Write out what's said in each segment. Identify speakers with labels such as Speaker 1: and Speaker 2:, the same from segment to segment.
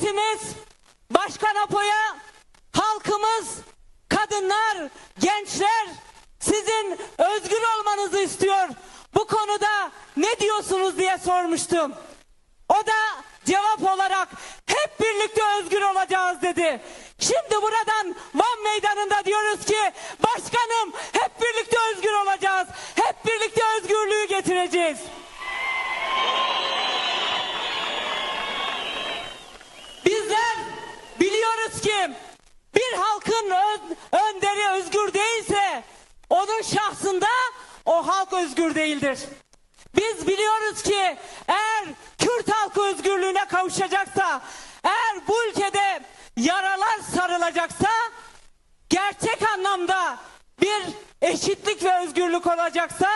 Speaker 1: Milletimiz, Başkan Apo'ya, halkımız, kadınlar, gençler sizin özgür olmanızı istiyor. Bu konuda ne diyorsunuz diye sormuştum. O da cevap olarak hep birlikte özgür olacağız dedi. Şimdi buradan Van Meydanı'nda diyoruz ki başkanım hep birlikte özgür olacağız. Hep birlikte özgürlüğü getireceğiz. Bizler biliyoruz ki bir halkın önderi özgür değilse onun şahsında o halk özgür değildir. Biz biliyoruz ki eğer Kürt halkı özgürlüğüne kavuşacaksa, eğer bu ülkede yaralar sarılacaksa, gerçek anlamda bir eşitlik ve özgürlük olacaksa,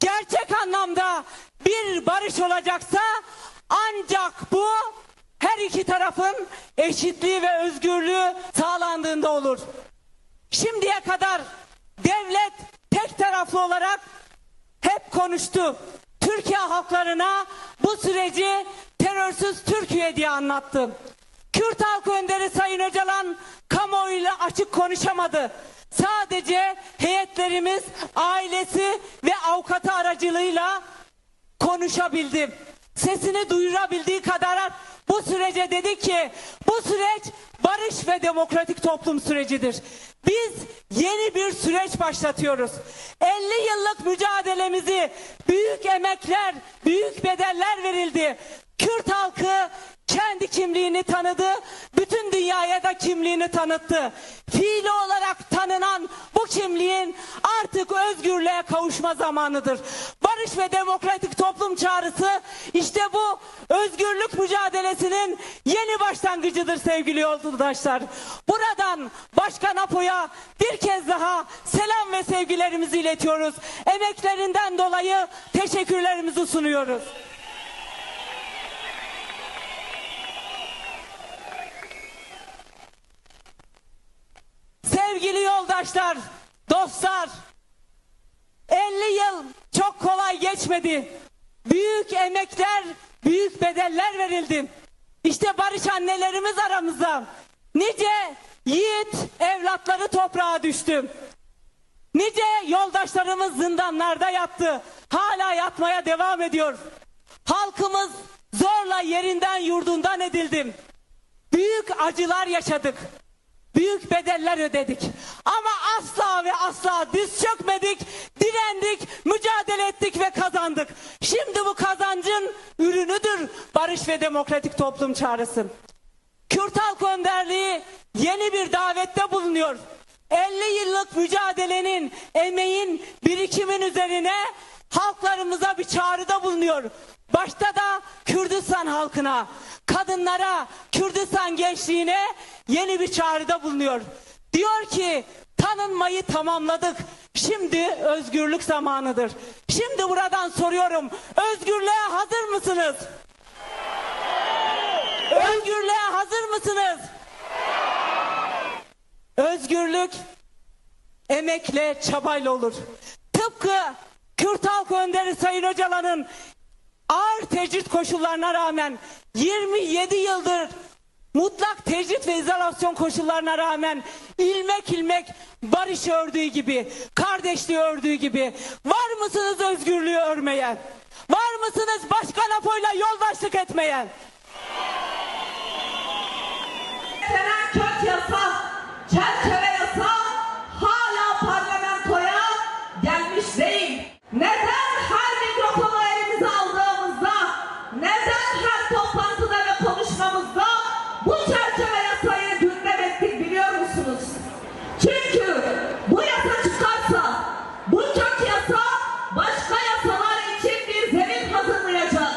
Speaker 1: gerçek anlamda bir barış olacaksa, ancak bu her iki tarafın eşitliği ve özgürlüğü sağlandığında olur. Şimdiye kadar devlet tek taraflı olarak hep konuştu. Türkiye halklarına bu süreci terörsüz Türkiye diye anlattı. Kürt halkı önderi Sayın Öcalan kamuoyuyla açık konuşamadı. Sadece heyetlerimiz, ailesi ve avukatı aracılığıyla konuşabildi. Sesini duyurabildiği kadar bu sürece dedi ki bu süreç barış ve demokratik toplum sürecidir. Biz yeni bir süreç başlatıyoruz. 50 yıllık mücadelemizi, büyük emekler, büyük bedeller verildi. Kürt halkı kendi kimliğini tanıdı, bütün dünyaya da kimliğini tanıttı. Fiili olarak tanınan bu kimliğin artık özgürlüğe kavuşma zamanıdır. Barış ve demokratik toplum çağrısı işte bu özgürlük mücadelesinin yeni başlangıcıdır sevgili yoldaşlar. Buradan Başkan Apo'ya bir kez daha selam ve sevgilerimizi iletiyoruz. Emeklerinden dolayı teşekkürlerimizi sunuyoruz. Sevgili yoldaşlar, dostlar, 50 yıl çok kolay geçmedi. Büyük emekler, büyük bedeller verildi. İşte barış annelerimiz aramızda. Nice yiğit evlatları toprağa düştü. Nice yoldaşlarımız zindanlarda yattı. Hala yatmaya devam ediyor. Halkımız zorla yerinden yurdundan edildi. Büyük acılar yaşadık. Büyük bedeller ödedik. Ama asla ve asla diz çökmedik, direndik, mücadele ettik ve kazandık. Şimdi bu kazancın ürünüdür barış ve demokratik toplum çağrısı. Kürt Halk Önderliği yeni bir davette bulunuyor. 50 yıllık mücadelenin, emeğin, birikimin üzerine halklarımıza bir çağrıda bulunuyor. Başta da Kürdistan halkına, kadınlara, Kürdistan gençliğine yeni bir çağrıda bulunuyor. Diyor ki tanınmayı tamamladık. Şimdi özgürlük zamanıdır. Şimdi buradan soruyorum. Özgürlüğe hazır mısınız? Özgürlüğe hazır mısınız? Özgürlük emekle, çabayla olur. Tıpkı Kürt Halk Önderi Sayın Öcalan'ın ağır tecrit koşullarına rağmen 27 yıldır mutlak tecrit ve izolasyon koşullarına rağmen ilmek ilmek barış ördüğü gibi, kardeşliği ördüğü gibi var mısınız özgürlüğü örmeye? Var mısınız Başkan Apo'yla yoldaşlık etmeye?
Speaker 2: Kök yasa, çerçeve yasa hala parlamentoya gelmiş değil. Neden her mikrofonu elimize aldığımızda, neden her toplantıda ve konuşmamızda bu çerçeve yasayı gündem ettik biliyor musunuz? Çünkü bu yasa çıkarsa, bu kök yasa başka yasalar için bir zemin hazırlayacak.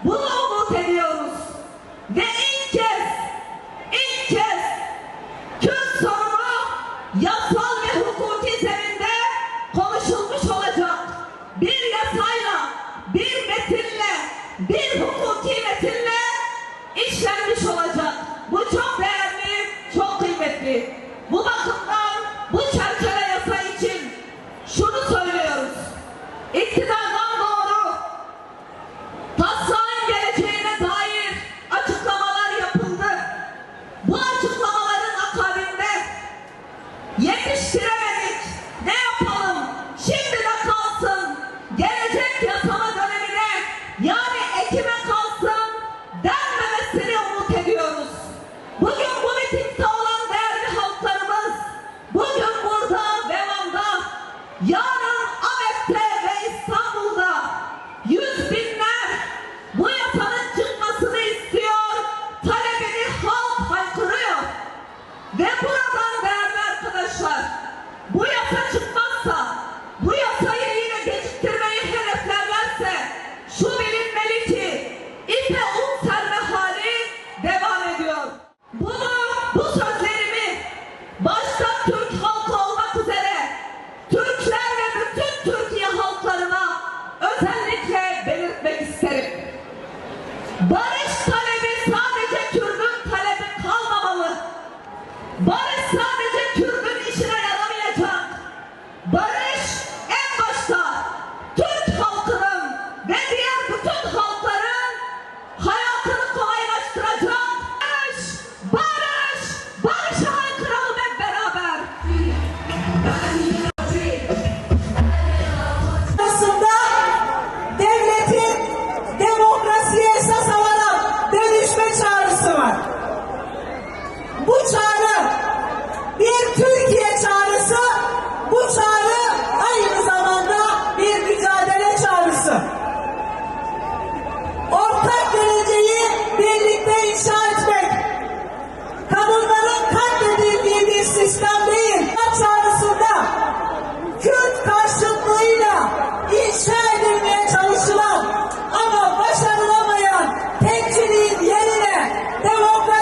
Speaker 2: Bunu umut ediyoruz. Ve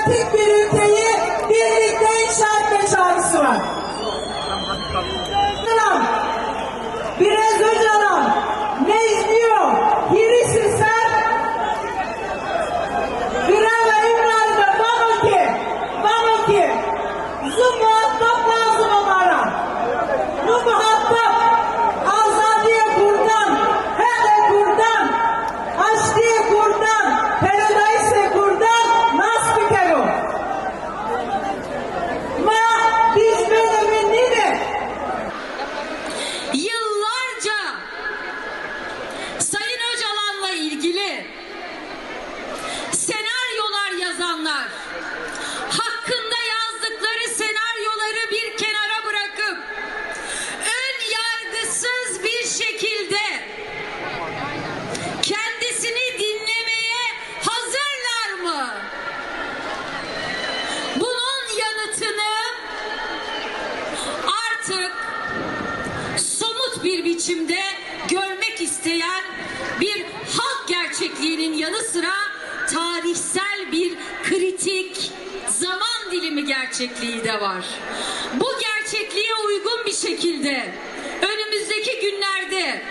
Speaker 3: demokratik bir ülkeyi birlikte inşa etme çağrısı var. Biraz Öcalan ne izliyor? Birisi sen Birava İmralı'da vamo ki zu muhatap lazım onlara. Bu muhatap azadiye kurdan, hele kurdan, aşkiye kurdan, paradise kurdan, nas bir kere. Ma biz benim neydi?
Speaker 4: Yıllarca Sayın Öcalan'la ilgili senaryolar yazanlar, hakkında yazdıkları senaryoları bir kenara bırakıp ön yargısız bir şekilde kendisini dinlemeye hazırlar mı? Bunun yanıtını artık somut bir biçimde görmek isteyen bir halk gerçekliğinin yanı sıra tarihsel bir kritik zaman dilimi gerçekliği de var. Bu gerçekliğe uygun bir şekilde önümüzdeki günlerde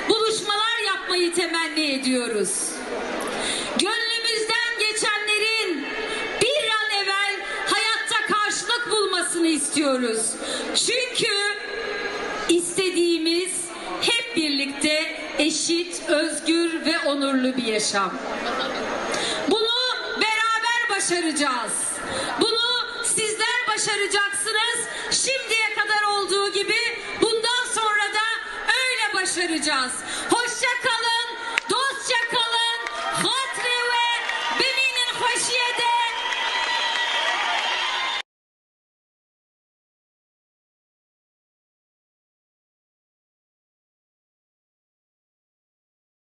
Speaker 4: buluşmalar yapmayı temenni ediyoruz. Gönlümüzden geçenlerin bir an evvel hayatta karşılık bulmasını istiyoruz. Çünkü İstediğimiz hep birlikte eşit, özgür ve onurlu bir yaşam. Bunu beraber başaracağız. Bunu sizler başaracaksınız. Şimdiye kadar olduğu gibi bundan sonra da öyle başaracağız.